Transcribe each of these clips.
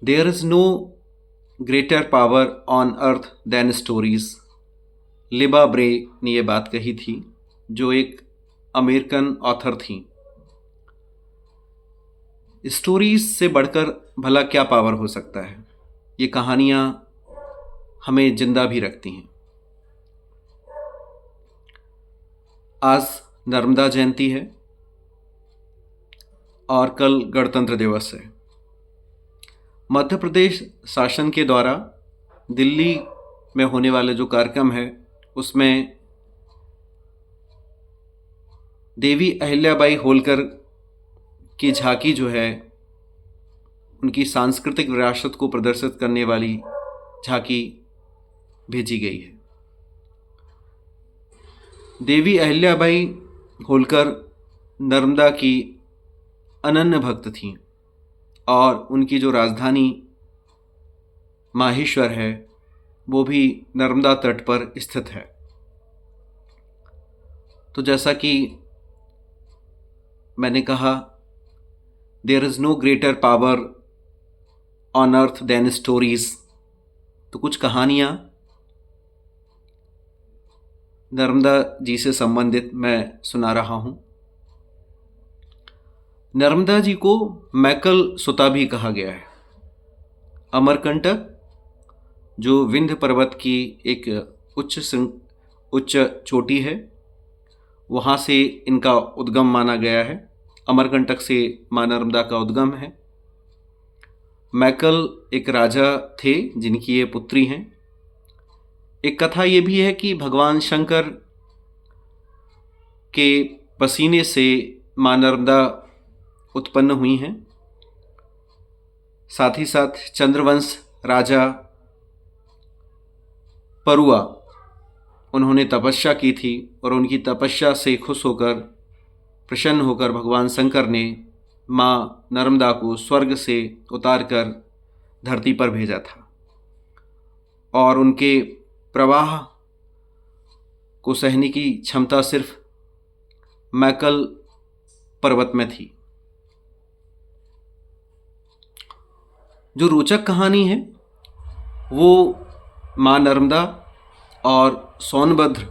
There is no greater power on earth than stories. Libba Bray ने ये बात कही थी, जो एक अमेरिकन ऑथर थी। स्टोरीज से बढ़कर भला क्या पावर हो सकता है। ये कहानियाँ हमें जिंदा भी रखती हैं। आज नर्मदा जयंती है और कल गणतंत्र दिवस है। मध्य प्रदेश शासन के द्वारा दिल्ली में होने वाले जो कार्यक्रम है उसमें देवी अहिल्याबाई होलकर की झांकी जो है, उनकी सांस्कृतिक विरासत को प्रदर्शित करने वाली झांकी भेजी गई है। देवी अहिल्याबाई होलकर नर्मदा की अनन्य भक्त थीं और उनकी जो राजधानी माहेश्वर है वो भी नर्मदा तट पर स्थित है। तो जैसा कि मैंने कहा, there is no greater power on earth than stories. तो कुछ कहानियाँ नर्मदा जी से संबंधित मैं सुना रहा हूँ। नर्मदा जी को मैकल सुता भी कहा गया है। अमरकंटक जो विंध्य पर्वत की एक उच्च चोटी है, वहाँ से इनका उद्गम माना गया है। अमरकंटक से माँ नर्मदा का उद्गम है। मैकल एक राजा थे जिनकी ये पुत्री हैं। एक कथा ये भी है कि भगवान शंकर के पसीने से माँ नर्मदा उत्पन्न हुई हैं। साथ ही साथ चंद्रवंश राजा परुआ, उन्होंने तपस्या की थी और उनकी तपस्या से खुश होकर, प्रसन्न होकर भगवान शंकर ने माँ नर्मदा को स्वर्ग से उतारकर धरती पर भेजा था और उनके प्रवाह को सहने की क्षमता सिर्फ मैकल पर्वत में थी। जो रोचक कहानी है वो माँ नर्मदा और सोनभद्र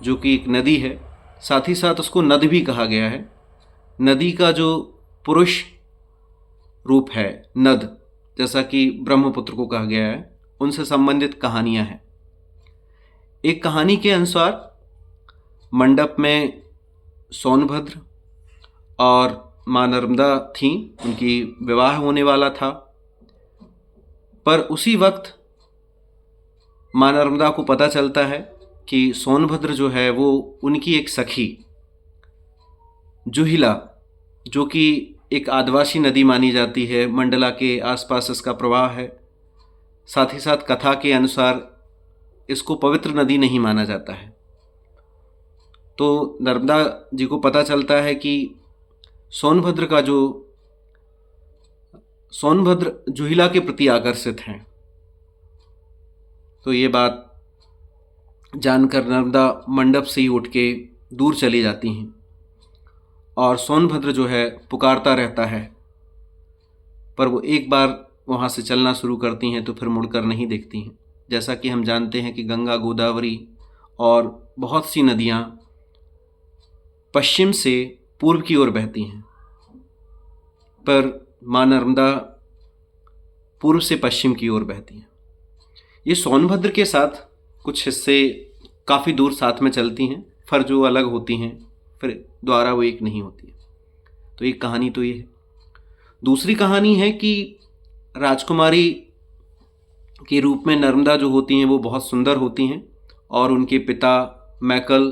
जो कि एक नदी है, साथ ही साथ उसको नद भी कहा गया है। नदी का जो पुरुष रूप है नद, जैसा कि ब्रह्मपुत्र को कहा गया है, उनसे संबंधित कहानियाँ हैं। एक कहानी के अनुसार मंडप में सोनभद्र और माँ नर्मदा थीं, उनकी विवाह होने वाला था। पर उसी वक्त माँ नर्मदा को पता चलता है कि सोनभद्र जो है वो उनकी एक सखी जुहिला, जो कि एक आदिवासी नदी मानी जाती है, मंडला के आसपास इसका प्रवाह है। साथ ही साथ कथा के अनुसार इसको पवित्र नदी नहीं माना जाता है। तो नर्मदा जी को पता चलता है कि सोनभद्र जुहिला के प्रति आकर्षित हैं। तो ये बात जानकर नर्मदा मंडप से ही उठ के दूर चली जाती हैं और सोनभद्र जो है पुकारता रहता है, पर वो एक बार वहाँ से चलना शुरू करती हैं तो फिर मुड़कर नहीं देखती हैं। जैसा कि हम जानते हैं कि गंगा, गोदावरी और बहुत सी नदियाँ पश्चिम से पूर्व की ओर बहती हैं, पर माँ नर्मदा पूर्व से पश्चिम की ओर बहती हैं। ये सोनभद्र के साथ कुछ हिस्से काफ़ी दूर साथ में चलती हैं, फिर जो अलग होती हैं, फिर दोबारा वो एक नहीं होती है। तो एक कहानी तो ये है। दूसरी कहानी है कि राजकुमारी के रूप में नर्मदा जो होती हैं वो बहुत सुंदर होती हैं और उनके पिता मैकल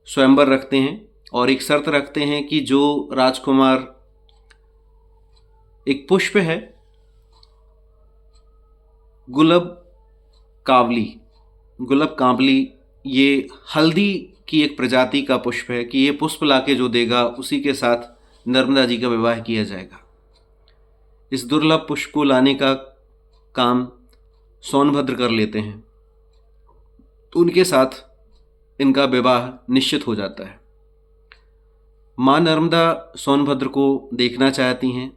स्वयंवर रखते हैं और एक शर्त रखते हैं कि जो राजकुमार, एक पुष्प है गुलाब कांवली, ये हल्दी की एक प्रजाति का पुष्प है, कि ये पुष्प लाके जो देगा उसी के साथ नर्मदा जी का विवाह किया जाएगा। इस दुर्लभ पुष्प को लाने का काम सोनभद्र कर लेते हैं, तो उनके साथ इनका विवाह निश्चित हो जाता है। माँ नर्मदा सोनभद्र को देखना चाहती हैं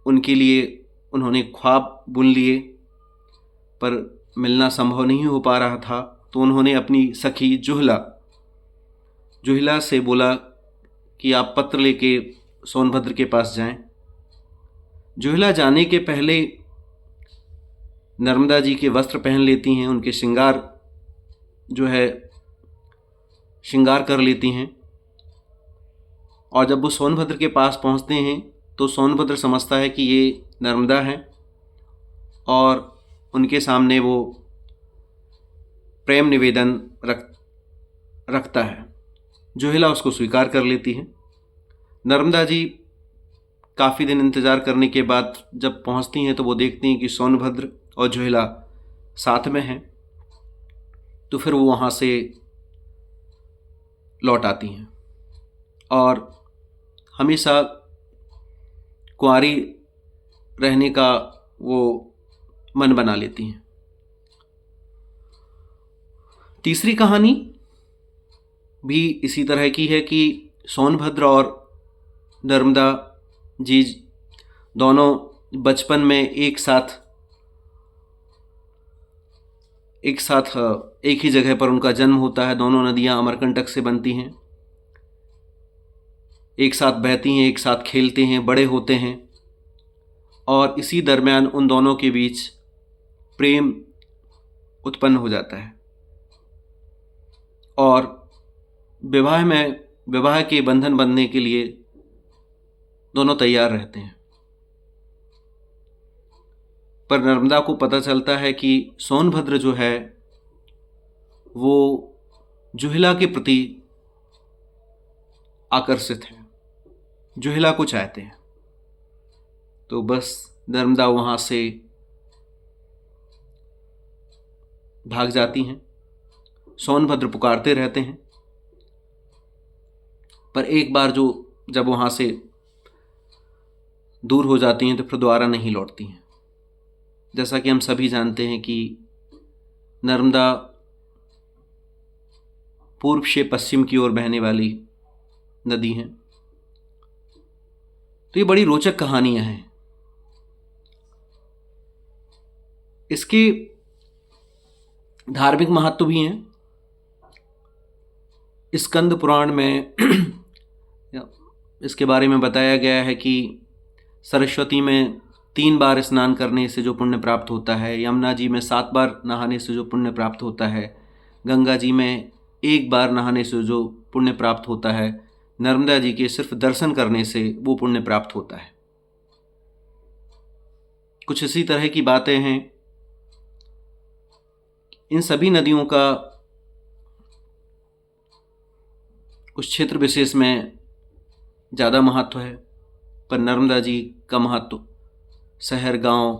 उनके लिए उन्होंने ख्वाब बुन लिए, पर मिलना संभव नहीं हो पा रहा था। तो उन्होंने अपनी सखी जुहिला से बोला कि आप पत्र लेके सोनभद्र के पास जाएं। जुहिला जाने के पहले नर्मदा जी के वस्त्र पहन लेती हैं, उनके श्रृंगार कर लेती हैं। और जब वो सोनभद्र के पास पहुंचते हैं तो सोनभद्र समझता है कि ये नर्मदा है और उनके सामने वो प्रेम निवेदन रखता है। जुहिला उसको स्वीकार कर लेती है। नर्मदा जी काफ़ी दिन इंतज़ार करने के बाद जब पहुंचती हैं तो वो देखती हैं कि सोनभद्र और जुहिला साथ में हैं। तो फिर वो वहाँ से लौट आती हैं और हमेशा कुंवारी रहने का वो मन बना लेती हैं। तीसरी कहानी भी इसी तरह की है कि सोनभद्र और नर्मदा जी दोनों बचपन में एक साथ एक ही जगह पर उनका जन्म होता है। दोनों नदियां अमरकंटक से बनती हैं, एक साथ बहती हैं, एक साथ खेलते हैं, बड़े होते हैं और इसी दरमियान उन दोनों के बीच प्रेम उत्पन्न हो जाता है और विवाह के बंधन बंधने के लिए दोनों तैयार रहते हैं। पर नर्मदा को पता चलता है कि सोनभद्र जो है वो जुहिला के प्रति आकर्षित है, जुहिला को चाहते हैं। तो बस नर्मदा वहाँ से भाग जाती हैं। सोनभद्र पुकारते रहते हैं, पर एक बार जब वहाँ से दूर हो जाती हैं तो फिर दोबारा नहीं लौटती हैं। जैसा कि हम सभी जानते हैं कि नर्मदा पूर्व से पश्चिम की ओर बहने वाली नदी हैं। तो ये बड़ी रोचक कहानियां हैं। इसके धार्मिक महत्व भी हैं। स्कंद पुराण में इसके बारे में बताया गया है कि सरस्वती में 3 बार स्नान करने से जो पुण्य प्राप्त होता है, यमुना जी में 7 बार नहाने से जो पुण्य प्राप्त होता है, गंगा जी में 1 बार नहाने से जो पुण्य प्राप्त होता है, नर्मदा जी के सिर्फ दर्शन करने से वो पुण्य प्राप्त होता है। कुछ इसी तरह की बातें हैं। इन सभी नदियों का कुछ क्षेत्र विशेष में ज़्यादा महत्व है, पर नर्मदा जी का महत्व शहर, गांव,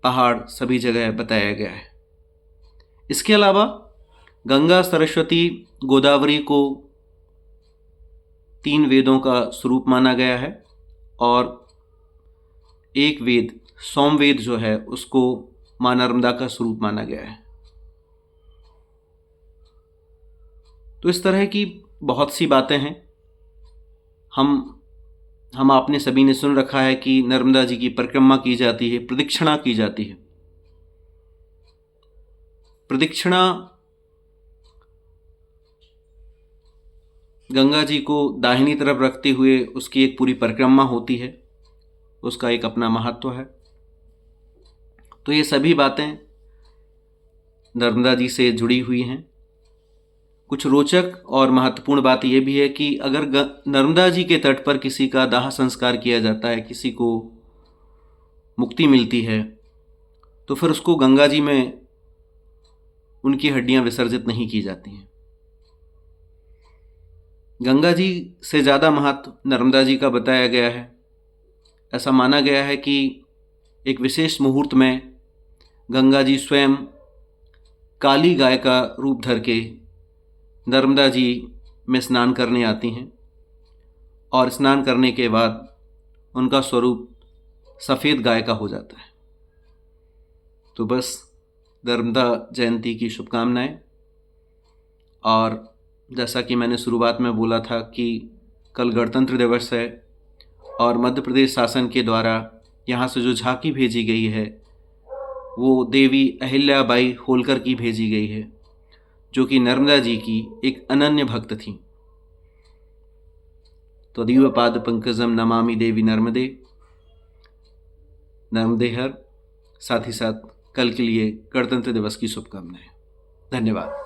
पहाड़ सभी जगह बताया गया है। इसके अलावा गंगा, सरस्वती, गोदावरी को 3 वेदों का स्वरूप माना गया है और एक वेद सोमवेद जो है उसको मां नर्मदा का स्वरूप माना गया है। तो इस तरह की बहुत सी बातें हैं। हम आपने सभी ने सुन रखा है कि नर्मदा जी की परिक्रमा की जाती है, प्रदक्षिणा की जाती है। प्रदक्षिणा गंगा जी को दाहिनी तरफ रखते हुए उसकी एक पूरी परिक्रमा होती है, उसका एक अपना महत्व है। तो ये सभी बातें नर्मदा जी से जुड़ी हुई हैं। कुछ रोचक और महत्वपूर्ण बात यह भी है कि अगर नर्मदा जी के तट पर किसी का दाह संस्कार किया जाता है, किसी को मुक्ति मिलती है, तो फिर उसको गंगा जी में उनकी हड्डियां विसर्जित नहीं की जाती हैं। गंगा जी से ज़्यादा महत्व नर्मदा जी का बताया गया है। ऐसा माना गया है कि एक विशेष मुहूर्त में गंगा जी स्वयं काली गाय का रूप धर के नर्मदा जी में स्नान करने आती हैं और स्नान करने के बाद उनका स्वरूप सफ़ेद गाय का हो जाता है। तो बस नर्मदा जयंती की शुभकामनाएं। और जैसा कि मैंने शुरुआत में बोला था कि कल गणतंत्र दिवस है और मध्य प्रदेश शासन के द्वारा यहाँ से जो झांकी भेजी गई है वो देवी अहिल्याबाई होलकर की भेजी गई है, जो कि नर्मदा जी की एक अनन्य भक्त थीं। त्वदीय पाद पंकजम नमामि देवी नर्मदे, नर्मदे हर। साथ ही साथ कल के लिए गणतंत्र दिवस की शुभकामनाएं। धन्यवाद।